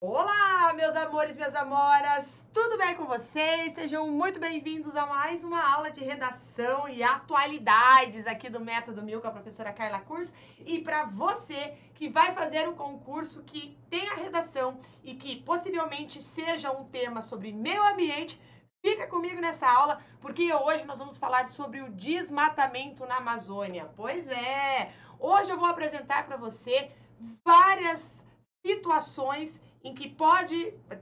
Olá, meus amores, minhas amoras, tudo bem com vocês? Sejam muito bem-vindos a mais uma aula de redação e atualidades aqui do Método Mil com a professora Carla Kurz. E para você que vai fazer um concurso que tenha redação e que possivelmente seja um tema sobre meio ambiente, fica comigo nessa aula, porque hoje nós vamos falar sobre o desmatamento na Amazônia. Pois é, hoje eu vou apresentar para você várias situações em que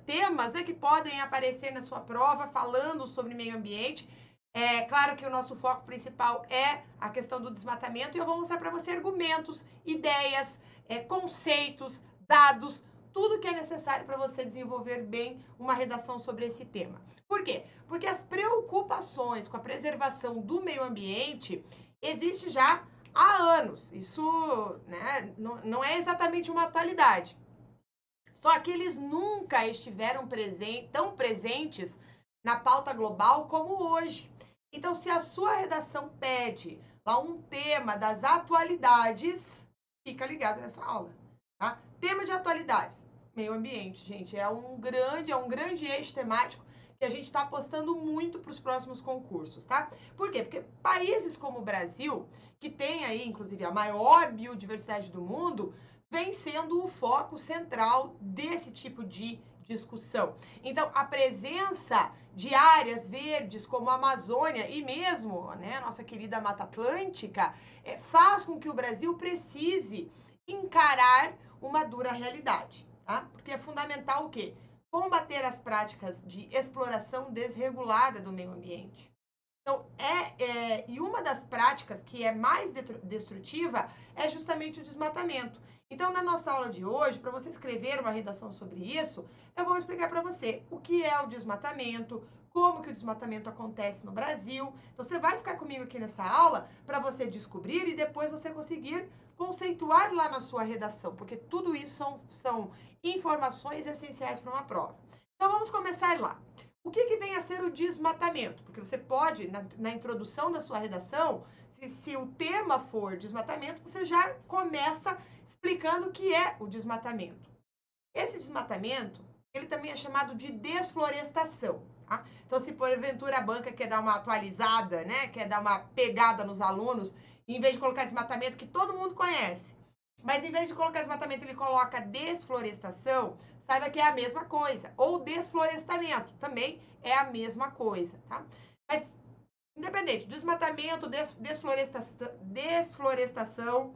temas, né, que podem aparecer na sua prova falando sobre meio ambiente. É claro que o nosso foco principal é a questão do desmatamento e eu vou mostrar para você argumentos, ideias, conceitos, dados, tudo que é necessário para você desenvolver bem uma redação sobre esse tema. Por quê? Porque as preocupações com a preservação do meio ambiente existem já há anos. Isso, né, não é exatamente uma atualidade. Só que eles nunca estiveram tão presentes na pauta global como hoje. Então, se a sua redação pede lá um tema das atualidades, fica ligado nessa aula, tá? Tema de atualidades, meio ambiente, gente, é um grande eixo temático que a gente está apostando muito para os próximos concursos, tá? Por quê? Porque países como o Brasil, que tem aí, inclusive, a maior biodiversidade do mundo, vem sendo o foco central desse tipo de discussão. Então, a presença de áreas verdes como a Amazônia e mesmo, né, a nossa querida Mata Atlântica, faz com que o Brasil precise encarar uma dura realidade, tá? Porque é fundamental o quê? Combater as práticas de exploração desregulada do meio ambiente. Então, e uma das práticas que é mais destrutiva é justamente o desmatamento. Então, na nossa aula de hoje, para você escrever uma redação sobre isso, eu vou explicar para você o que é o desmatamento, como que o desmatamento acontece no Brasil. Então, você vai ficar comigo aqui nessa aula para você descobrir e depois você conseguir conceituar lá na sua redação, porque tudo isso são informações essenciais para uma prova. Então, vamos começar lá. O que vem a ser o desmatamento? Porque você pode, na introdução da sua redação, se o tema for desmatamento, você já começa explicando o que é o desmatamento. Esse desmatamento, ele também é chamado de desflorestação. Tá? Então, se porventura a banca quer dar uma atualizada, né, quer dar uma pegada nos alunos, em vez de colocar desmatamento, que todo mundo conhece, mas em vez de colocar desmatamento, ele coloca desflorestação, saiba que é a mesma coisa. Ou desflorestamento, também é a mesma coisa, tá? Mas, independente, desmatamento, desflorestação,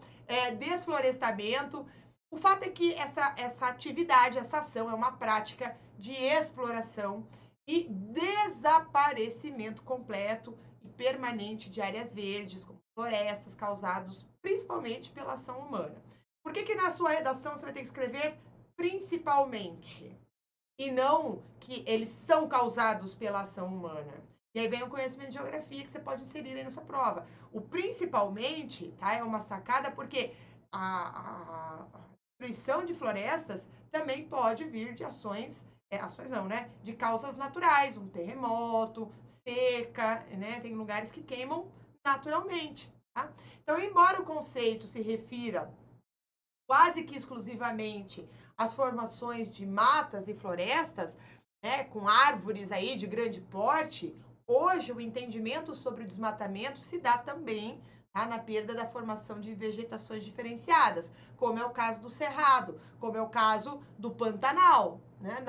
desflorestamento, o fato é que essa atividade, essa ação é uma prática de exploração e desaparecimento completo e permanente de áreas verdes, como florestas, causados principalmente pela ação humana. Por que na sua redação você vai ter que escrever principalmente? E não que eles são causados pela ação humana. E aí vem o conhecimento de geografia que você pode inserir aí na sua prova. O principalmente, tá? É uma sacada porque a destruição de florestas também pode vir de ações não, né? De causas naturais, um terremoto, seca, né? Tem lugares que queimam naturalmente, tá? Então, embora o conceito se refira quase que exclusivamente às formações de matas e florestas, né, com árvores aí de grande porte, hoje o entendimento sobre o desmatamento se dá também, tá, na perda da formação de vegetações diferenciadas, como é o caso do Cerrado, como é o caso do Pantanal, né,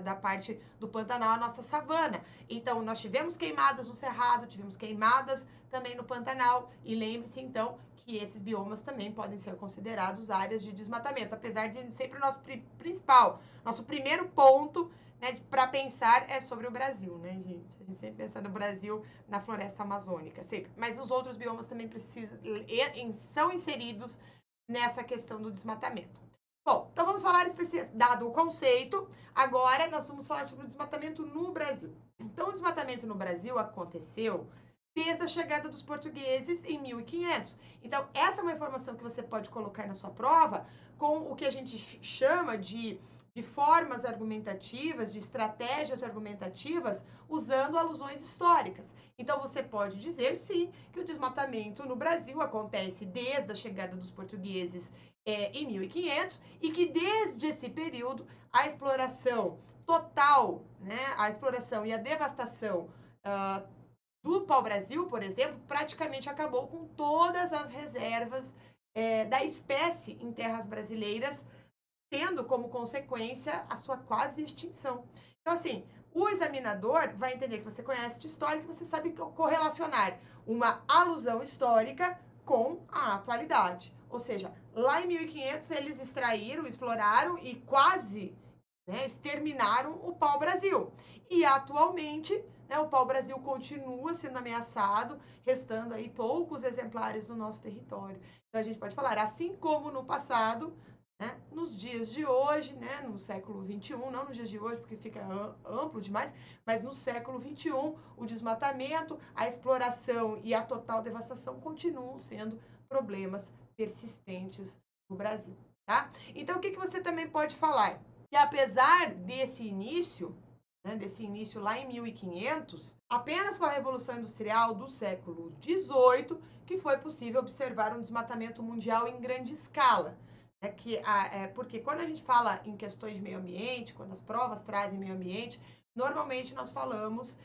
da parte do Pantanal, a nossa savana. Então, nós tivemos queimadas no Cerrado, tivemos queimadas também no Pantanal, e lembre-se, então, que esses biomas também podem ser considerados áreas de desmatamento, apesar de sempre o nosso principal, nosso primeiro ponto, né, para pensar é sobre o Brasil, né, gente? A gente sempre pensa no Brasil, na floresta amazônica, sempre. Mas os outros biomas também são inseridos nessa questão do desmatamento. Bom, então vamos falar, dado o conceito, agora nós vamos falar sobre o desmatamento no Brasil. Então, o desmatamento no Brasil aconteceu desde a chegada dos portugueses em 1500. Então, essa é uma informação que você pode colocar na sua prova com o que a gente chama de formas argumentativas, de estratégias argumentativas, usando alusões históricas. Então, você pode dizer, sim, que o desmatamento no Brasil acontece desde a chegada dos portugueses em 1500 e que desde esse período a exploração total, né, a exploração e a devastação do pau-brasil, por exemplo, praticamente acabou com todas as reservas da espécie em terras brasileiras, tendo como consequência a sua quase extinção. Então, assim, o examinador vai entender que você conhece de história, que você sabe correlacionar uma alusão histórica com a atualidade. Ou seja, lá em 1500 eles extraíram, exploraram e quase, né, exterminaram o pau-brasil. E atualmente, né, o pau-brasil continua sendo ameaçado, restando aí poucos exemplares no nosso território. Então, a gente pode falar, assim como no passado, né, nos dias de hoje, né, no século XXI, não nos dias de hoje, porque fica amplo demais, mas no século XXI, o desmatamento, a exploração e a total devastação continuam sendo problemas persistentes no Brasil, tá? Então, o que você também pode falar? Que apesar desse início, né, lá em 1500, apenas com a Revolução Industrial do século XVIII que foi possível observar um desmatamento mundial em grande escala. Porque quando a gente fala em questões de meio ambiente, quando as provas trazem meio ambiente, normalmente nós falamos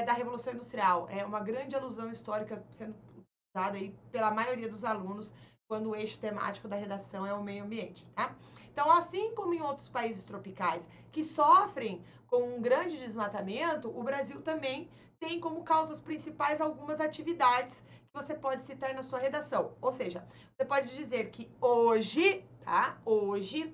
da Revolução Industrial. É uma grande alusão histórica sendo usada aí pela maioria dos alunos quando o eixo temático da redação é o meio ambiente, tá? Então, assim como em outros países tropicais que sofrem com um grande desmatamento, o Brasil também tem como causas principais algumas atividades que você pode citar na sua redação. Ou seja, você pode dizer que hoje, tá? Hoje,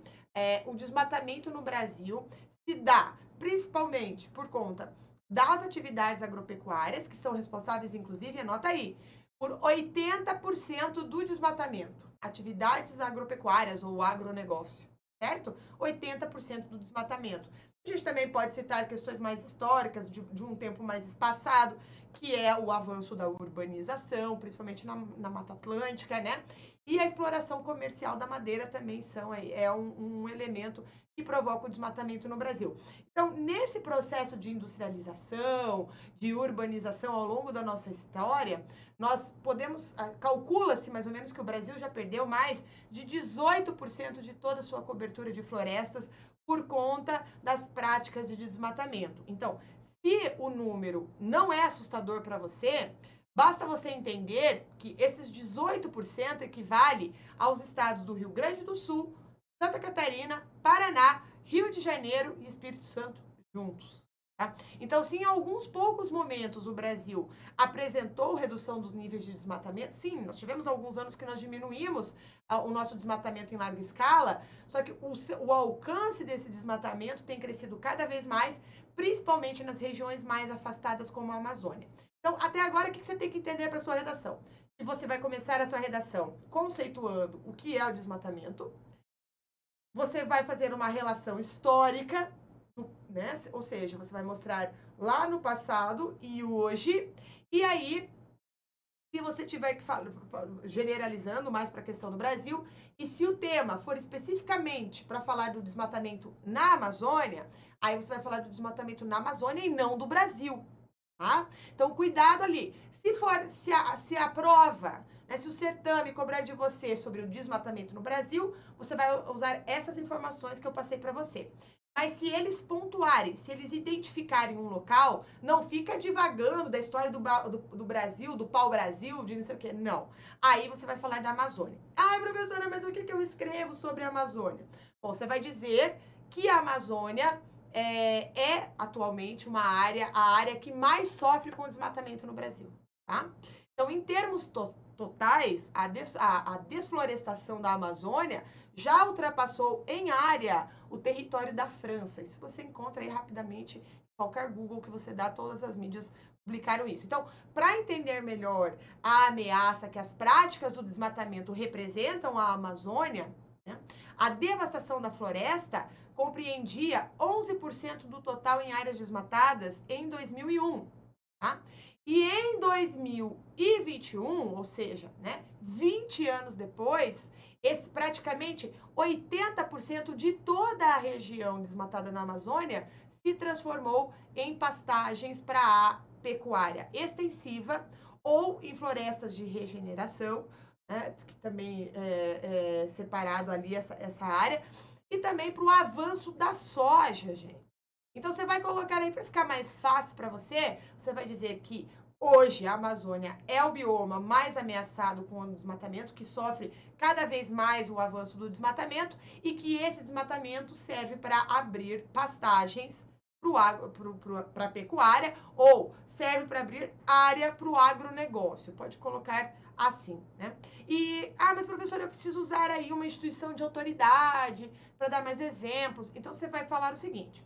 o desmatamento no Brasil se dá principalmente por conta das atividades agropecuárias, que são responsáveis, inclusive, anota aí, por 80% do desmatamento. Atividades agropecuárias ou agronegócio, certo? 80% do desmatamento. A gente também pode citar questões mais históricas, de um tempo mais espaçado, que é o avanço da urbanização, principalmente na Mata Atlântica, né? E a exploração comercial da madeira também é um elemento que provoca o desmatamento no Brasil. Então, nesse processo de industrialização, de urbanização ao longo da nossa história, nós calcula-se mais ou menos que o Brasil já perdeu mais de 18% de toda a sua cobertura de florestas por conta das práticas de desmatamento. Então, se o número não é assustador para você, basta você entender que esses 18% equivale aos estados do Rio Grande do Sul, Santa Catarina, Paraná, Rio de Janeiro e Espírito Santo juntos. Tá? Então, se em alguns poucos momentos o Brasil apresentou redução dos níveis de desmatamento, sim, nós tivemos alguns anos que nós diminuímos o nosso desmatamento em larga escala, só que o alcance desse desmatamento tem crescido cada vez mais, principalmente nas regiões mais afastadas como a Amazônia. Então, até agora, o que você tem que entender para a sua redação? Que você vai começar a sua redação conceituando o que é o desmatamento, você vai fazer uma relação histórica, né? Ou seja, você vai mostrar lá no passado e hoje, e aí, se você tiver que falar, generalizando mais para a questão do Brasil, e se o tema for especificamente para falar do desmatamento na Amazônia, aí você vai falar do desmatamento na Amazônia e não do Brasil, tá? Então, cuidado ali. Se a prova, né, se o certame cobrar de você sobre o desmatamento no Brasil, você vai usar essas informações que eu passei para você. Mas se eles pontuarem, se eles identificarem um local, não fica divagando da história do Brasil, do pau-brasil, de não sei o quê. Não. Aí você vai falar da Amazônia. Ai, professora, mas o que eu escrevo sobre a Amazônia? Bom, você vai dizer que a Amazônia é atualmente a área que mais sofre com o desmatamento no Brasil. Tá? Então, em termos totais, a desflorestação da Amazônia já ultrapassou em área o território da França. Isso você encontra aí rapidamente em qualquer Google que você dá, todas as mídias publicaram isso. Então, para entender melhor a ameaça que as práticas do desmatamento representam à Amazônia, né, a devastação da floresta compreendia 11% do total em áreas desmatadas em 2001. Tá? E em 2021, ou seja, né, 20 anos depois, praticamente 80% de toda a região desmatada na Amazônia se transformou em pastagens para pecuária extensiva ou em florestas de regeneração, né, que também é separado ali essa área, e também para o avanço da soja, gente. Então, você vai colocar aí para ficar mais fácil para você, você vai dizer que hoje a Amazônia é o bioma mais ameaçado com o desmatamento, que sofre cada vez mais o avanço do desmatamento e que esse desmatamento serve para abrir pastagens para a pecuária ou serve para abrir área para o agronegócio. Pode colocar assim, né? Mas professor, eu preciso usar aí uma instituição de autoridade para dar mais exemplos. Então, você vai falar o seguinte: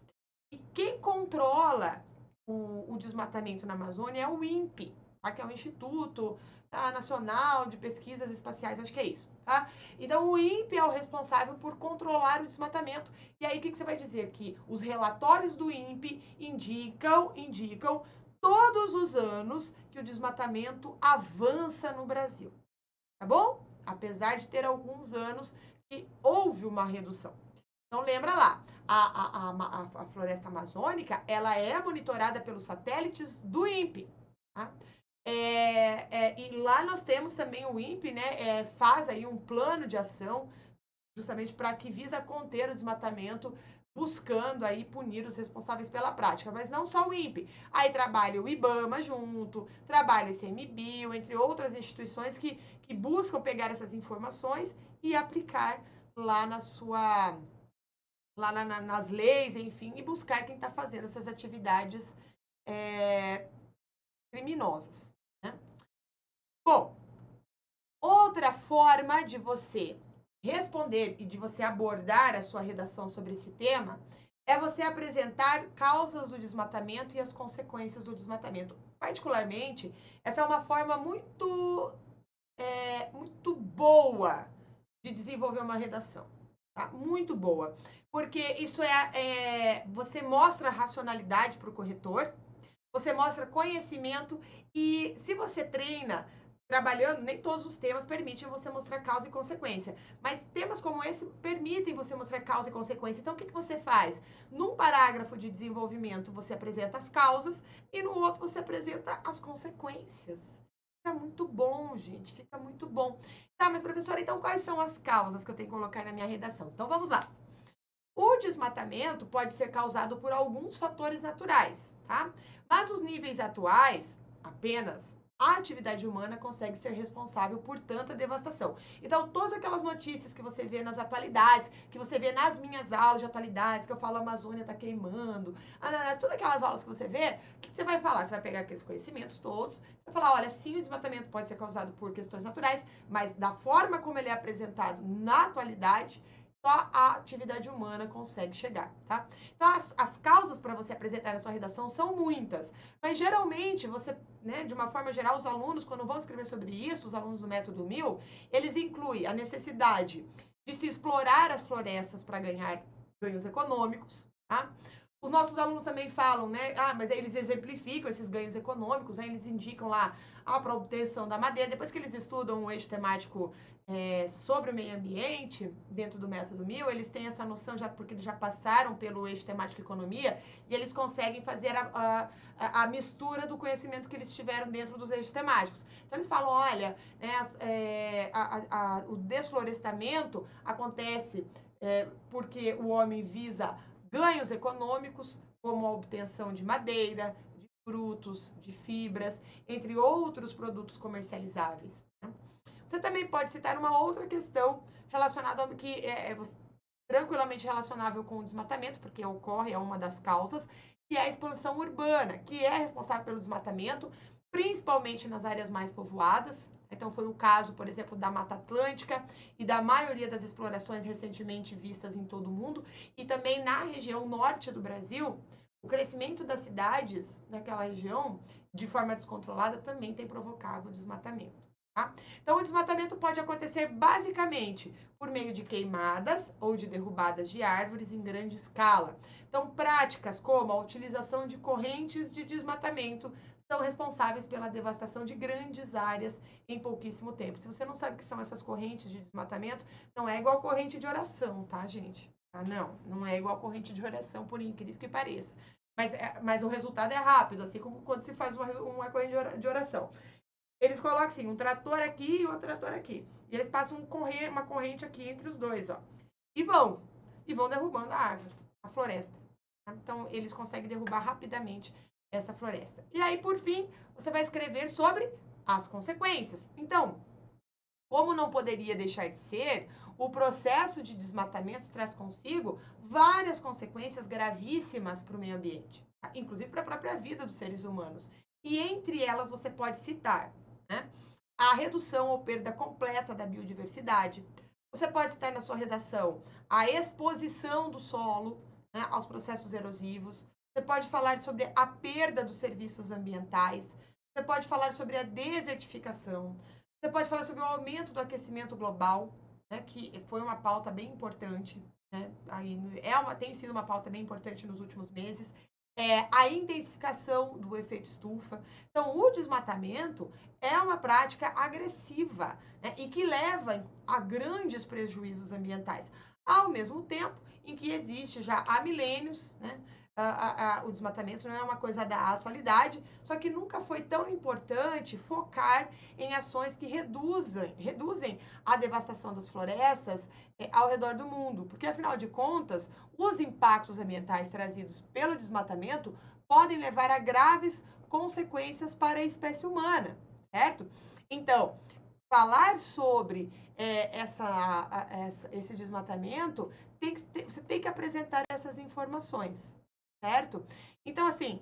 e quem controla o desmatamento na Amazônia é o INPE, tá? Que é o Instituto Nacional de Pesquisas Espaciais, acho que é isso, tá? Então, o INPE é o responsável por controlar o desmatamento. E aí, o que você vai dizer? Que os relatórios do INPE indicam todos os anos que o desmatamento avança no Brasil, tá bom? Apesar de ter alguns anos que houve uma redução. Então, lembra lá, a floresta amazônica, ela é monitorada pelos satélites do INPE, tá? E lá nós temos também o INPE, né, faz aí um plano de ação justamente para que visa conter o desmatamento, buscando aí punir os responsáveis pela prática, mas não só o INPE. Aí trabalha o IBAMA junto, trabalha o ICMBio, entre outras instituições que buscam pegar essas informações e aplicar lá nas leis, enfim, e buscar quem está fazendo essas atividades criminosas, né? Bom, outra forma de você responder e de você abordar a sua redação sobre esse tema é você apresentar causas do desmatamento e as consequências do desmatamento. Particularmente, essa é uma forma muito boa de desenvolver uma redação, tá? Muito boa, porque isso você mostra racionalidade para o corretor, você mostra conhecimento e se você treina trabalhando, nem todos os temas permitem você mostrar causa e consequência, mas temas como esse permitem você mostrar causa e consequência. Então, o que você faz? Num parágrafo de desenvolvimento, você apresenta as causas e no outro você apresenta as consequências. Fica muito bom, gente, fica muito bom. Tá, mas professora, então quais são as causas que eu tenho que colocar na minha redação? Então, vamos lá. O desmatamento pode ser causado por alguns fatores naturais, tá? Mas os níveis atuais, apenas a atividade humana consegue ser responsável por tanta devastação. Então, todas aquelas notícias que você vê nas atualidades, que você vê nas minhas aulas de atualidades, que eu falo a Amazônia tá queimando, todas aquelas aulas que você vê, o que você vai falar? Você vai pegar aqueles conhecimentos todos, vai falar, olha, sim, o desmatamento pode ser causado por questões naturais, mas da forma como ele é apresentado na atualidade, só a atividade humana consegue chegar, tá? Então, as causas para você apresentar na sua redação são muitas, mas geralmente você, né, de uma forma geral, os alunos, quando vão escrever sobre isso, os alunos do Método 1000, eles incluem a necessidade de se explorar as florestas para ganhar ganhos econômicos, tá? Os nossos alunos também falam, né? Mas aí eles exemplificam esses ganhos econômicos, né? Eles indicam lá para obtenção da madeira. Depois que eles estudam o eixo temático sobre o meio ambiente, dentro do Método 1000, eles têm essa noção, já porque eles já passaram pelo eixo temático economia, e eles conseguem fazer a mistura do conhecimento que eles tiveram dentro dos eixos temáticos. Então, eles falam, olha, o desflorestamento acontece porque o homem visa ganhos econômicos, como a obtenção de madeira, de frutos, de fibras, entre outros produtos comercializáveis. Você também pode citar uma outra questão relacionada ao que é tranquilamente relacionável com o desmatamento, porque ocorre, é uma das causas, que é a expansão urbana, que é responsável pelo desmatamento, principalmente nas áreas mais povoadas. Então, foi o caso, por exemplo, da Mata Atlântica e da maioria das explorações recentemente vistas em todo o mundo. E também na região norte do Brasil, o crescimento das cidades naquela região, de forma descontrolada, também tem provocado o desmatamento. Tá? Então, o desmatamento pode acontecer basicamente por meio de queimadas ou de derrubadas de árvores em grande escala. Então, práticas como a utilização de correntes de desmatamento são responsáveis pela devastação de grandes áreas em pouquíssimo tempo. Se você não sabe o que são essas correntes de desmatamento, não é igual corrente de oração, tá, gente? Não é igual corrente de oração, por incrível que pareça. mas o resultado é rápido, assim como quando se faz uma corrente de oração. Eles colocam assim, um trator aqui e outro trator aqui. E eles passam uma corrente aqui entre os dois, ó. E vão derrubando a árvore, a floresta. Então, eles conseguem derrubar rapidamente essa floresta. E aí, por fim, você vai escrever sobre as consequências. Então, como não poderia deixar de ser, o processo de desmatamento traz consigo várias consequências gravíssimas para o meio ambiente, tá? Inclusive para a própria vida dos seres humanos. E entre elas você pode citar, né, a redução ou perda completa da biodiversidade. Você pode citar na sua redação a exposição do solo, né, aos processos erosivos. Você pode falar sobre a perda dos serviços ambientais. Você pode falar sobre a desertificação. Você pode falar sobre o aumento do aquecimento global, né, que foi uma pauta bem importante, né, tem sido uma pauta bem importante nos últimos meses. A intensificação do efeito estufa. Então, o desmatamento é uma prática agressiva, né, e que leva a grandes prejuízos ambientais, ao mesmo tempo em que existe já há milênios, né, o desmatamento não é uma coisa da atualidade, só que nunca foi tão importante focar em ações que reduzem a devastação das florestas ao redor do mundo, porque afinal de contas, os impactos ambientais trazidos pelo desmatamento podem levar a graves consequências para a espécie humana, certo? Então, falar sobre esse desmatamento, você tem que apresentar essas informações, certo? Então, assim,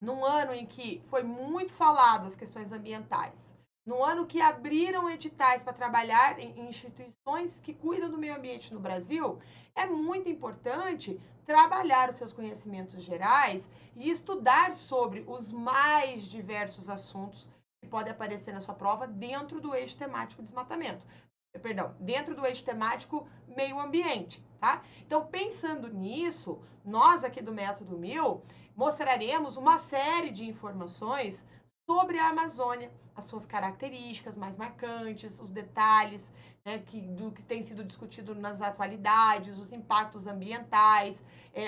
num ano em que foi muito falado as questões ambientais, num ano que abriram editais para trabalhar em instituições que cuidam do meio ambiente no Brasil, é muito importante trabalhar os seus conhecimentos gerais e estudar sobre os mais diversos assuntos que podem aparecer na sua prova dentro do eixo temático desmatamento. Perdão, dentro do eixo temático meio ambiente, tá? Então, pensando nisso, nós aqui do Método 1000 mostraremos uma série de informações sobre a Amazônia, as suas características mais marcantes, os detalhes, né, do que tem sido discutido nas atualidades, os impactos ambientais.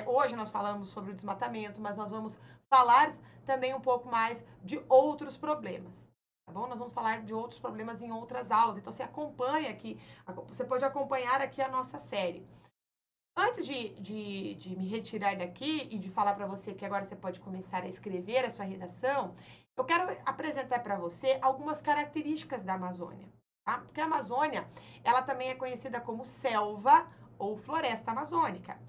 Hoje nós falamos sobre o desmatamento, mas nós vamos falar também um pouco mais de outros problemas. Tá bom? Nós vamos falar de outros problemas em outras aulas. Então, você acompanha aqui, você pode acompanhar aqui a nossa série. Antes de me retirar daqui e de falar para você que agora você pode começar a escrever a sua redação, eu quero apresentar para você algumas características da Amazônia, tá? Porque a Amazônia, ela também é conhecida como selva ou floresta amazônica.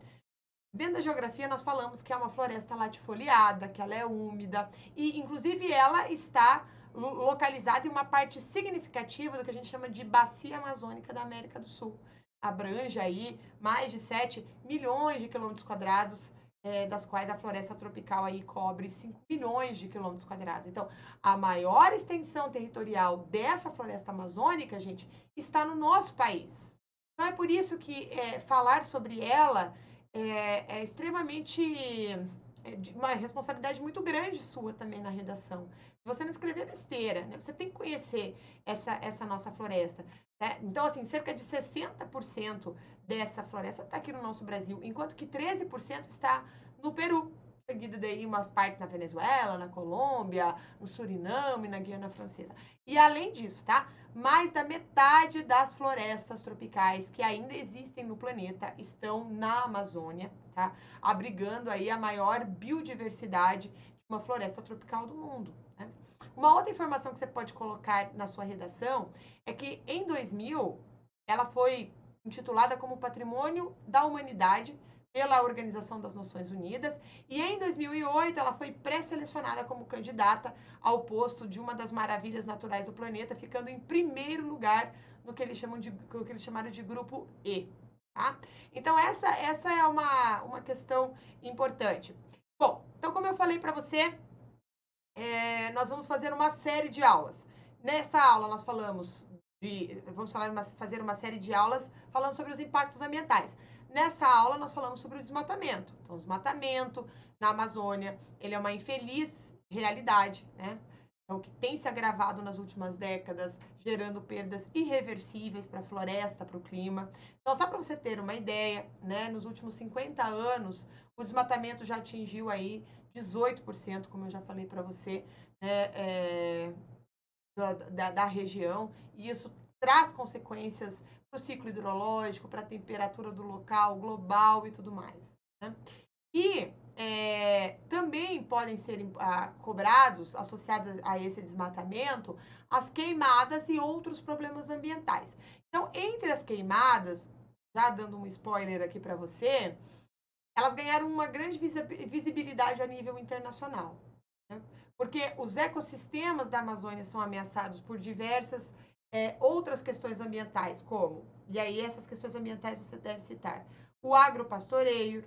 Dentro da geografia, nós falamos que é uma floresta latifoliada, que ela é úmida, e inclusive ela está localizada em uma parte significativa do que a gente chama de bacia amazônica da América do Sul. Abrange aí mais de 7 milhões de quilômetros quadrados, das quais a floresta tropical aí cobre 5 milhões de quilômetros quadrados. Então, a maior extensão territorial dessa floresta amazônica, gente, está no nosso país. Então, é por isso que falar sobre ela é extremamente uma responsabilidade muito grande sua também na redação. Você não escrever besteira, né? Você tem que conhecer essa nossa floresta. Né? Então, assim, cerca de 60% dessa floresta está aqui no nosso Brasil, enquanto que 13% está no Peru. Seguido daí umas partes na Venezuela, na Colômbia, no Suriname, na Guiana Francesa. E além disso, tá? Mais da metade das florestas tropicais que ainda existem no planeta estão na Amazônia, tá? Abrigando aí a maior biodiversidade de uma floresta tropical do mundo, né? Uma outra informação que você pode colocar na sua redação é que em 2000 ela foi intitulada como Patrimônio da Humanidade pela Organização das Nações Unidas, e em 2008 ela foi pré-selecionada como candidata ao posto de uma das maravilhas naturais do planeta, ficando em primeiro lugar no que eles chamaram de grupo E. Tá? Então essa é uma questão importante. Bom, então como eu falei para você, nós vamos fazer uma série de aulas. Nessa aula nós fazer uma série de aulas falando sobre os impactos ambientais. Nessa aula, nós falamos sobre o desmatamento. Então, o desmatamento na Amazônia, ele é uma infeliz realidade, né? é o que tem se agravado nas últimas décadas, gerando perdas irreversíveis para a floresta, para o clima. Então, só para você ter uma ideia, né, nos últimos 50 anos, o desmatamento já atingiu aí 18%, como eu já falei para você, né, da região, e isso traz consequências para o ciclo hidrológico, para a temperatura do local, global e tudo mais, né? E também podem ser cobrados, associados a esse desmatamento, as queimadas e outros problemas ambientais. Então, entre as queimadas, já dando um spoiler aqui para você, elas ganharam uma grande visibilidade a nível internacional, né? Porque os ecossistemas da Amazônia são ameaçados por diversas outras questões ambientais, como, e aí essas questões ambientais você deve citar, o agropastoreio,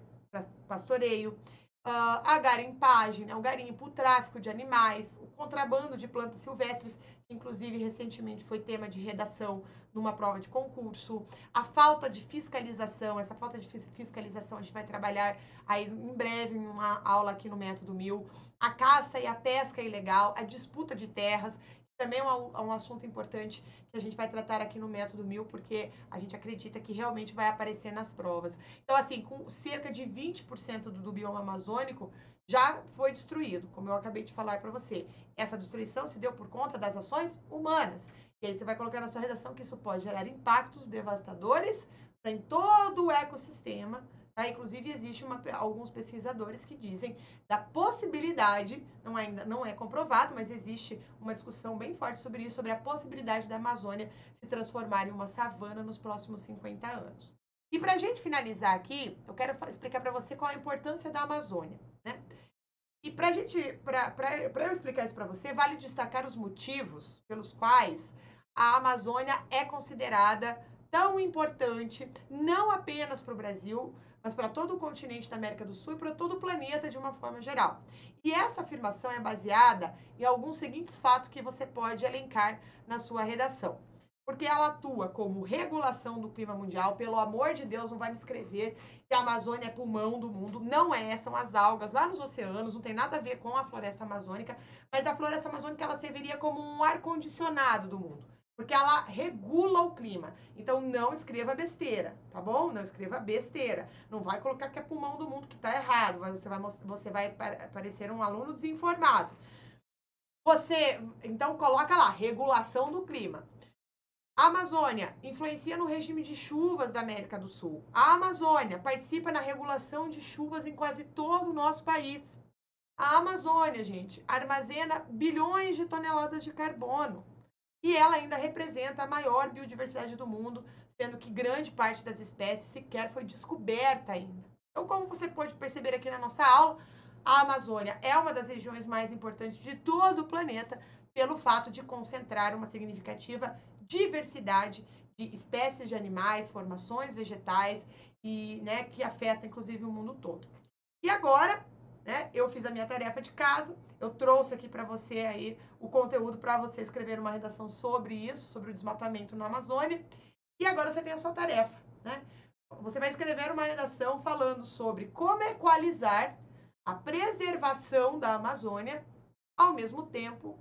a garimpagem, né, o garimpo, o tráfico de animais, o contrabando de plantas silvestres, que inclusive recentemente foi tema de redação numa prova de concurso, a falta de fiscalização, essa falta de fiscalização a gente vai trabalhar aí em breve em uma aula aqui no Método 1000, a caça e a pesca ilegal, a disputa de terras, também é um assunto importante que a gente vai tratar aqui no Método 1000, porque a gente acredita que realmente vai aparecer nas provas. Então, assim, com cerca de 20% do bioma amazônico já foi destruído, como eu acabei de falar para você. Essa destruição se deu por conta das ações humanas. E aí você vai colocar na sua redação que isso pode gerar impactos devastadores em todo o ecossistema. Tá? Inclusive, existe alguns pesquisadores que dizem da possibilidade, ainda não é comprovado, mas existe uma discussão bem forte sobre isso, sobre a possibilidade da Amazônia se transformar em uma savana nos próximos 50 anos. E para a gente finalizar aqui, eu quero explicar para você qual a importância da Amazônia, né? E para eu explicar isso para você, vale destacar os motivos pelos quais a Amazônia é considerada tão importante, não apenas para o Brasil, mas para todo o continente da América do Sul e para todo o planeta de uma forma geral. E essa afirmação é baseada em alguns seguintes fatos que você pode elencar na sua redação. Porque ela atua como regulação do clima mundial. Pelo amor de Deus, não vai me escrever que a Amazônia é pulmão do mundo. Não é, são as algas lá nos oceanos, não tem nada a ver com a floresta amazônica. Mas a floresta amazônica ela serviria como um ar-condicionado do mundo, porque ela regula o clima. Então, não escreva besteira, tá bom? Não escreva besteira. Não vai colocar que é pulmão do mundo, que tá errado. Você vai parecer um aluno desinformado. Então, coloca lá, regulação do clima. A Amazônia influencia no regime de chuvas da América do Sul. A Amazônia participa na regulação de chuvas em quase todo o nosso país. A Amazônia, gente, armazena bilhões de toneladas de carbono. E ela ainda representa a maior biodiversidade do mundo, sendo que grande parte das espécies sequer foi descoberta ainda. Então, como você pode perceber aqui na nossa aula, a Amazônia é uma das regiões mais importantes de todo o planeta, pelo fato de concentrar uma significativa diversidade de espécies de animais, formações vegetais e, né, que afeta inclusive o mundo todo. E agora, né, eu fiz a minha tarefa de casa, eu trouxe aqui para você aí o conteúdo para você escrever uma redação sobre isso, sobre o desmatamento na Amazônia. E agora você tem a sua tarefa, né? Você vai escrever uma redação falando sobre como equalizar a preservação da Amazônia, ao mesmo tempo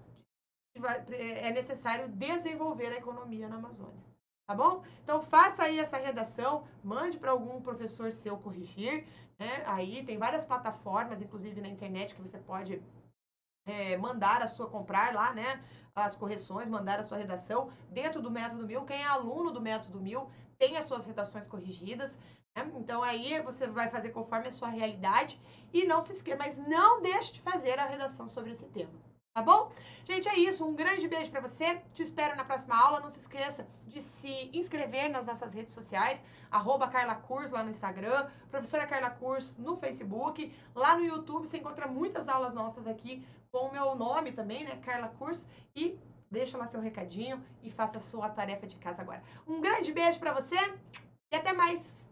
é necessário desenvolver a economia na Amazônia, tá bom? Então faça aí essa redação, mande para algum professor seu corrigir, né? Aí tem várias plataformas, inclusive na internet, que você pode mandar comprar lá, né? As correções, mandar a sua redação dentro do Método 1000. Quem é aluno do Método 1000 tem as suas redações corrigidas, né? Então aí você vai fazer conforme a sua realidade e não se esqueça, mas não deixe de fazer a redação sobre esse tema. Tá bom? Gente, é isso. Um grande beijo para você. Te espero na próxima aula. Não se esqueça de se inscrever nas nossas redes sociais, @CarlaCurs lá no Instagram, Professora Carla Curs no Facebook. Lá no YouTube você encontra muitas aulas nossas aqui com o meu nome também, né? Carla Curs. E deixa lá seu recadinho e faça a sua tarefa de casa agora. Um grande beijo para você e até mais!